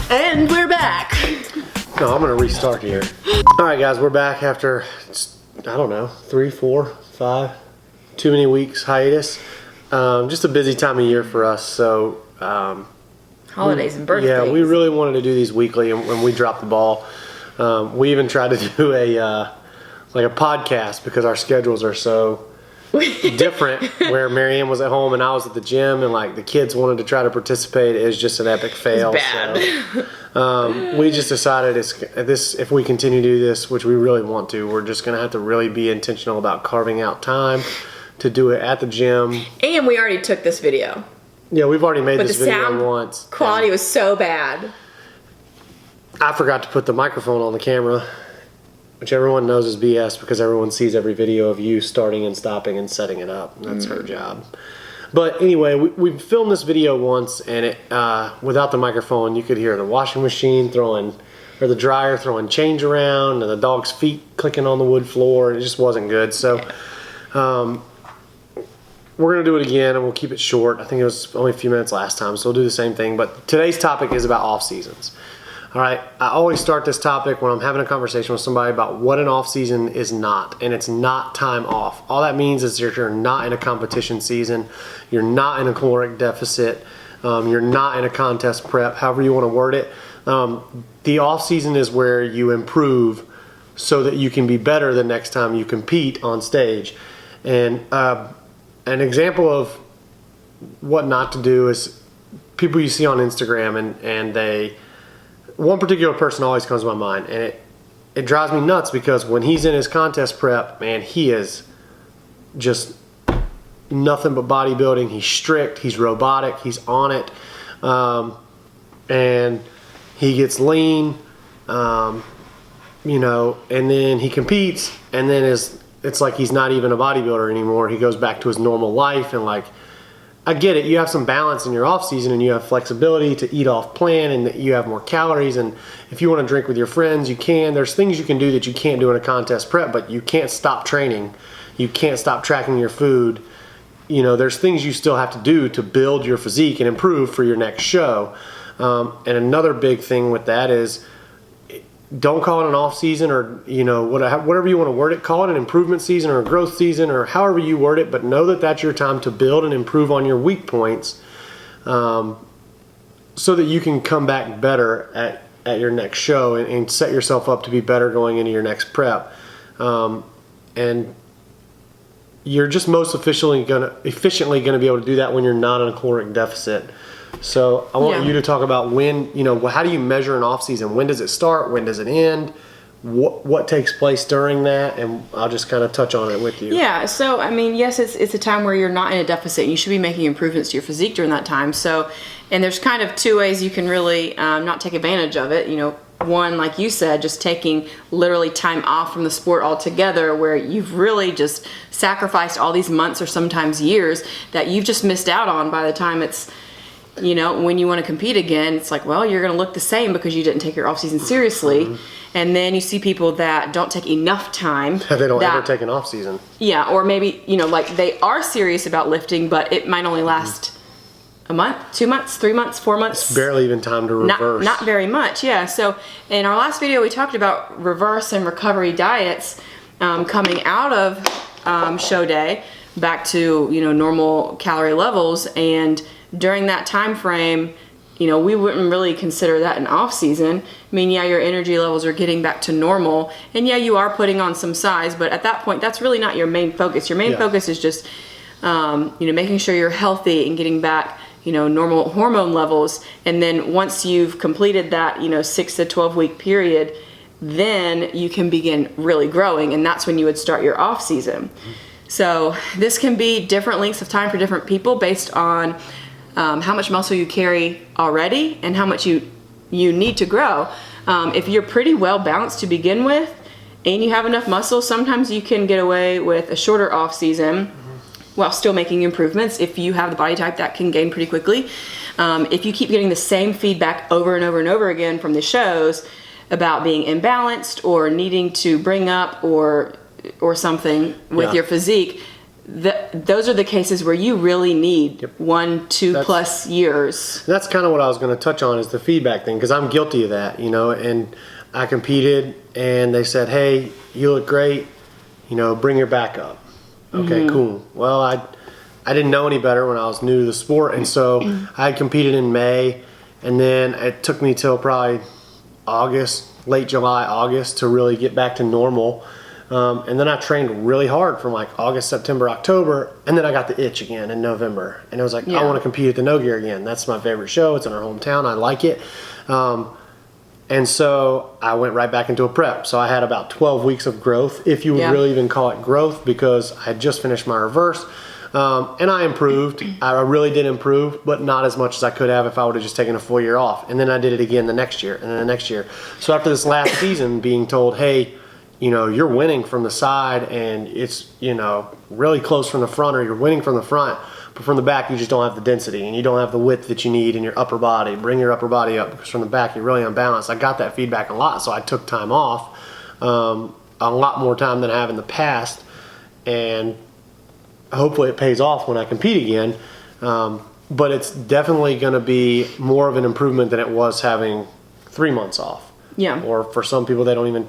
And we're back. No, I'm gonna restart here. All right, guys, we're back after, I don't know, 3, 4, 5, too many weeks hiatus. Just a busy time of year for us, so. Holidays and birthdays. Yeah, we really wanted to do these weekly, and when we dropped the ball, we even tried to do a podcast because our schedules are so different. Where Marianne was at home and I was at the gym, and like the kids wanted to try to participate. It was just an epic fail. It's bad. So, we just decided if we continue to do this, which we really want to, we're just gonna have to really be intentional about carving out time to do it at the gym. And we already took this video. Yeah, we've already made But this the video sound once. quality was so bad. I forgot to put the microphone on the camera, which everyone knows is BS because everyone sees every video of you starting and stopping and setting it up. That's her job. But anyway, we filmed this video once, and it without the microphone, you could hear the washing machine the dryer throwing change around, and the dog's feet clicking on the wood floor. It just wasn't good. So we're going to do it again, and we'll keep it short. I think it was only a few minutes last time, so we'll do the same thing. But today's topic is about off seasons. All right, I always start this topic when I'm having a conversation with somebody about what an off season is not, and it's not time off. All that means is you're not in a competition season, you're not in a caloric deficit, you're not in a contest prep, however you want to word it. The off season is where you improve so that you can be better the next time you compete on stage. And an example of what not to do is people you see on Instagram, and one particular person always comes to my mind, and it drives me nuts because when he's in his contest prep, man, he is just nothing but bodybuilding. He's strict, he's robotic, he's on it, and he gets lean, and then he competes, and then it's like he's not even a bodybuilder anymore. He goes back to his normal life, and like, I get it. You have some balance in your off season, and you have flexibility to eat off plan, and you have more calories. And if you want to drink with your friends, you can. There's things you can do that you can't do in a contest prep, but you can't stop training. You can't stop tracking your food. There's things you still have to do to build your physique and improve for your next show. And another big thing with that is, don't call it an off season, or whatever you want to word it. Call it an improvement season or a growth season, or however you word it. But know that that's your time to build and improve on your weak points, so that you can come back better at your next show and set yourself up to be better going into your next prep. And you're just most efficiently gonna be able to do that when you're not in a caloric deficit. So I want you to talk about when, how do you measure an off season? When does it start? When does it end? What takes place during that? And I'll just kind of touch on it with you. Yeah. So, yes, it's a time where you're not in a deficit, and you should be making improvements to your physique during that time. So, and there's kind of two ways you can really not take advantage of it. One, like you said, just taking literally time off from the sport altogether, where you've really just sacrificed all these months or sometimes years that you've just missed out on by the time it's, when you want to compete again. It's like, well, you're going to look the same because you didn't take your off season seriously. Mm-hmm. And then you see people that don't take enough time. They don't ever take an off season. Yeah, or maybe, like they are serious about lifting, but it might only last a month, 2 months, 3 months, 4 months. It's barely even time to reverse. Not very much, yeah. So in our last video, we talked about reverse and recovery diets coming out of show day back to, normal calorie levels. And during that time frame, we wouldn't really consider that an off season. Your energy levels are getting back to normal, and you are putting on some size, but at that point, that's really not your main focus. Your main focus is just, making sure you're healthy and getting back, normal hormone levels. And then once you've completed that, 6 to 12 week period, then you can begin really growing, and that's when you would start your off season. So this can be different lengths of time for different people based on how much muscle you carry already and how much you need to grow. If you're pretty well balanced to begin with and you have enough muscle, sometimes you can get away with a shorter off season while still making improvements if you have the body type that can gain pretty quickly. If you keep getting the same feedback over and over and over again from the shows about being imbalanced or needing to bring up or something with your physique, those are the cases where you really need 1-2 plus years. That's kind of what I was going to touch on, is the feedback thing, because I'm guilty of that, and I competed and they said, hey, you look great, bring your back up. Okay, cool. Well, I didn't know any better when I was new to the sport, and so I had competed in May, and then it took me till probably August, late July, August, to really get back to normal. And then I trained really hard from like August, September, October, and then I got the itch again in November. And it was like, I want to compete at the No Gear again. That's my favorite show. It's in our hometown. I like it. And so I went right back into a prep. So I had about 12 weeks of growth, if you would really even call it growth, because I had just finished my reverse. And I improved. I really did improve, but not as much as I could have if I would have just taken a full year off. And then I did it again the next year, and then the next year. So after this last season, being told, hey, you're winning from the side and it's, really close from the front, or you're winning from the front, but from the back you just don't have the density and you don't have the width that you need in your upper body. Bring your upper body up, because from the back you're really unbalanced. I got that feedback a lot, so I took time off, a lot more time than I have in the past, and hopefully it pays off when I compete again. But it's definitely going to be more of an improvement than it was having 3 months off. Yeah. Or for some people, they don't even,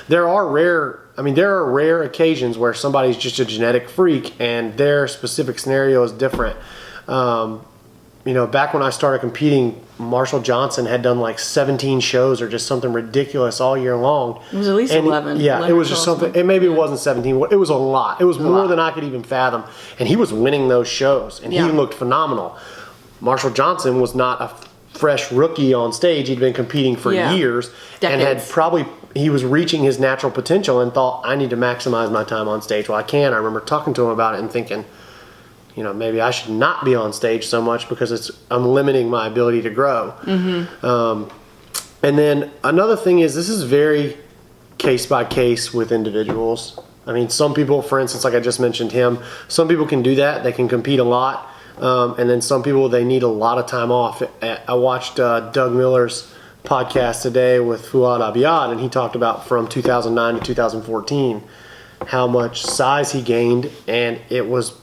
there are rare occasions where somebody's just a genetic freak and their specific scenario is different. Back when I started competing, Marshall Johnson had done like 17 shows or just something ridiculous all year long. It was at least 11. Yeah, 11 it was just something. And maybe it wasn't 17. It was a lot. It was more than I could even fathom. And he was winning those shows, and he looked phenomenal. Marshall Johnson was not a fresh rookie on stage. He'd been competing for years. Decades. And he was reaching his natural potential and thought, I need to maximize my time on stage while I can. I remember talking to him about it and thinking, maybe I should not be on stage so much because I'm limiting my ability to grow. And then another thing is, this is very case by case with individuals. I mean, some people, for instance, like I just mentioned him, some people can do that. They can compete a lot. And then some people, they need a lot of time off. I watched Doug Miller's podcast today with Fouad Abiad, and he talked about from 2009 to 2014 how much size he gained, and it was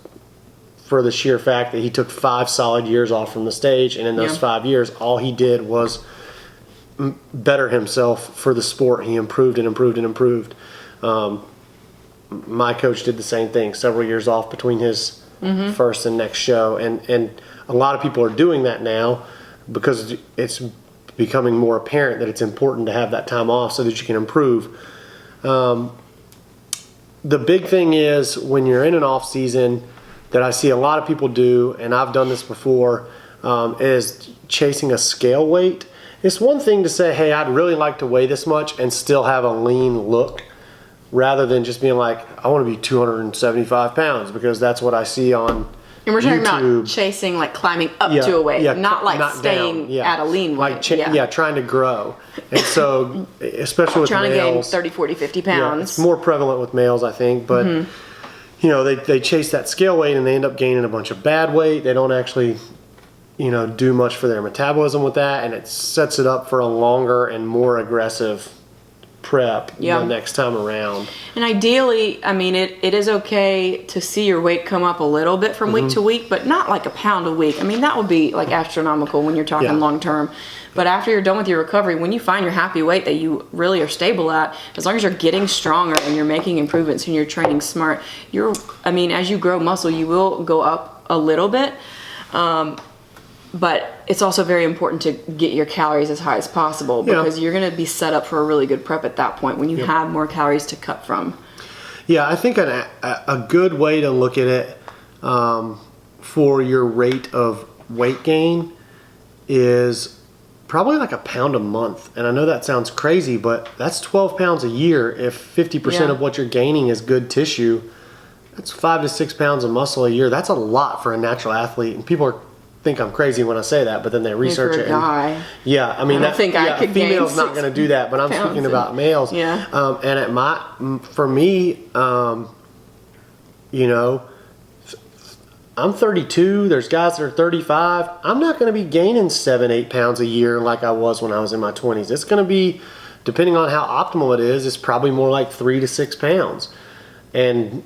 for the sheer fact that he took 5 solid years off from the stage, and in those 5 years, all he did was better himself for the sport. He improved and improved and improved. My coach did the same thing, several years off between his first and next show, and a lot of people are doing that now because it's becoming more apparent that it's important to have that time off so that you can improve. The big thing is, when you're in an off season, that I see a lot of people do, and I've done this before, is chasing a scale weight. It's one thing to say, hey, I'd really like to weigh this much and still have a lean look, rather than just being like, I want to be 275 pounds because that's what I see on And we're talking YouTube. about chasing, like climbing up to a weight, not staying down, at a lean weight. Trying to grow. And so, especially with trying males, to gain 30, 40, 50 pounds. It's more prevalent with males, I think. But, they chase that scale weight and they end up gaining a bunch of bad weight. They don't actually, do much for their metabolism with that. And it sets it up for a longer and more aggressive prep the next time around. And ideally, I mean, it is okay to see your weight come up a little bit from week to week, but not like a pound a week. I mean, that would be like astronomical when you're talking long term. But after you're done with your recovery, when you find your happy weight that you really are stable at, as long as you're getting stronger and you're making improvements and you're training smart, as you grow muscle, you will go up a little bit. But it's also very important to get your calories as high as possible, because you're going to be set up for a really good prep at that point when you have more calories to cut from. Yeah, I think a good way to look at it for your rate of weight gain is probably like a pound a month. And I know that sounds crazy, but that's 12 pounds a year. If 50% of what you're gaining is good tissue, that's 5 to 6 pounds of muscle a year. That's a lot for a natural athlete. And people think I'm crazy when I say that, but then they research it. I A female's not going to do that, but I'm speaking about males. And for me, I'm 32. There's guys that are 35. I'm not going to be gaining 7-8 pounds a year like I was when I was in my 20s. It's going to be, depending on how optimal it is, it's probably more like 3 to 6 pounds. And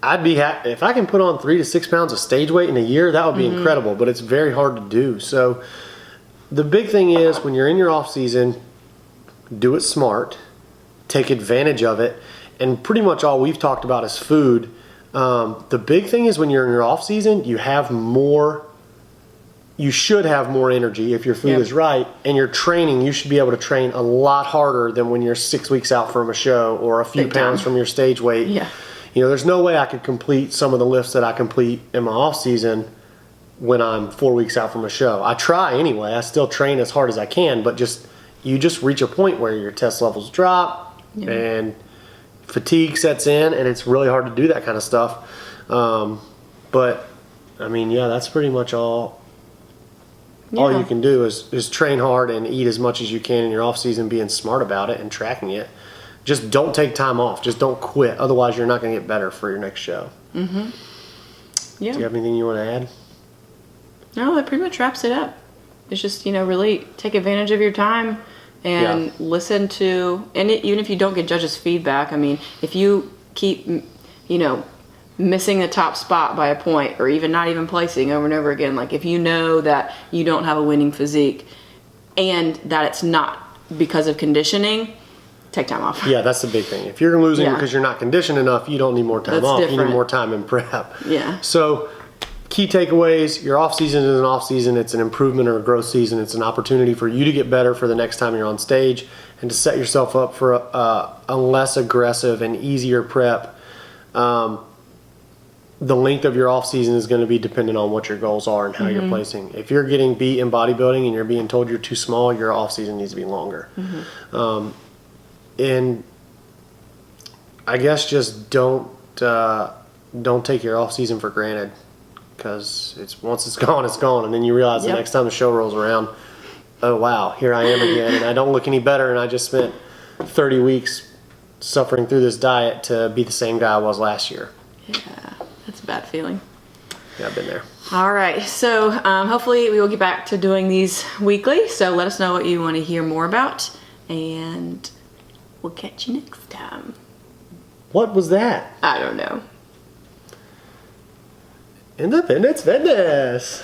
I'd be happy if I can put on 3 to 6 pounds of stage weight in a year. That would be incredible, but it's very hard to do. So the big thing is when you're in your off season, do it smart, take advantage of it, and pretty much all we've talked about is food. The big thing is when you're in your off season, you should have more energy if your food is right, and your training, you should be able to train a lot harder than when you're 6 weeks out from a show or a few pounds from your stage weight. Yeah. You know, there's no way I could complete some of the lifts that I complete in my off season when I'm 4 weeks out from a show. I try anyway. I still train as hard as I can, but you just reach a point where your test levels drop and fatigue sets in, and it's really hard to do that kind of stuff. But I mean, that's pretty much all you can do is train hard and eat as much as you can in your off season, being smart about it and tracking it. Just don't take time off. Just don't quit. Otherwise, you're not going to get better for your next show. Mm-hmm. Yeah. Do you have anything you want to add? No, that pretty much wraps it up. It's just, really take advantage of your time and listen to, and even if you don't get judges' feedback, I mean, if you keep, missing the top spot by a point or even not even placing over and over again, like if you know that you don't have a winning physique and that it's not because of conditioning, take time off. Yeah, that's the big thing. If you're losing because you're not conditioned enough, you don't need more time off. You need more time in prep. Yeah. So key takeaways, your off season is an off season. It's an improvement or a growth season. It's an opportunity for you to get better for the next time you're on stage and to set yourself up for a less aggressive and easier prep. The length of your off season is going to be dependent on what your goals are and how you're placing. If you're getting beat in bodybuilding and you're being told you're too small, your off season needs to be longer. And I guess just don't take your off season for granted, because once it's gone, and then you realize the next time the show rolls around, oh wow, here I am again, and I don't look any better, and I just spent 30 weeks suffering through this diet to be the same guy I was last year. Yeah, that's a bad feeling. Yeah, I've been there. All right, so hopefully we will get back to doing these weekly. So let us know what you want to hear more about, and we'll catch you next time. What was that? I don't know. Independence Fitness.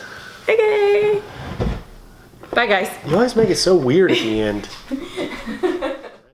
Okay. Bye, guys. You always make it so weird at the end.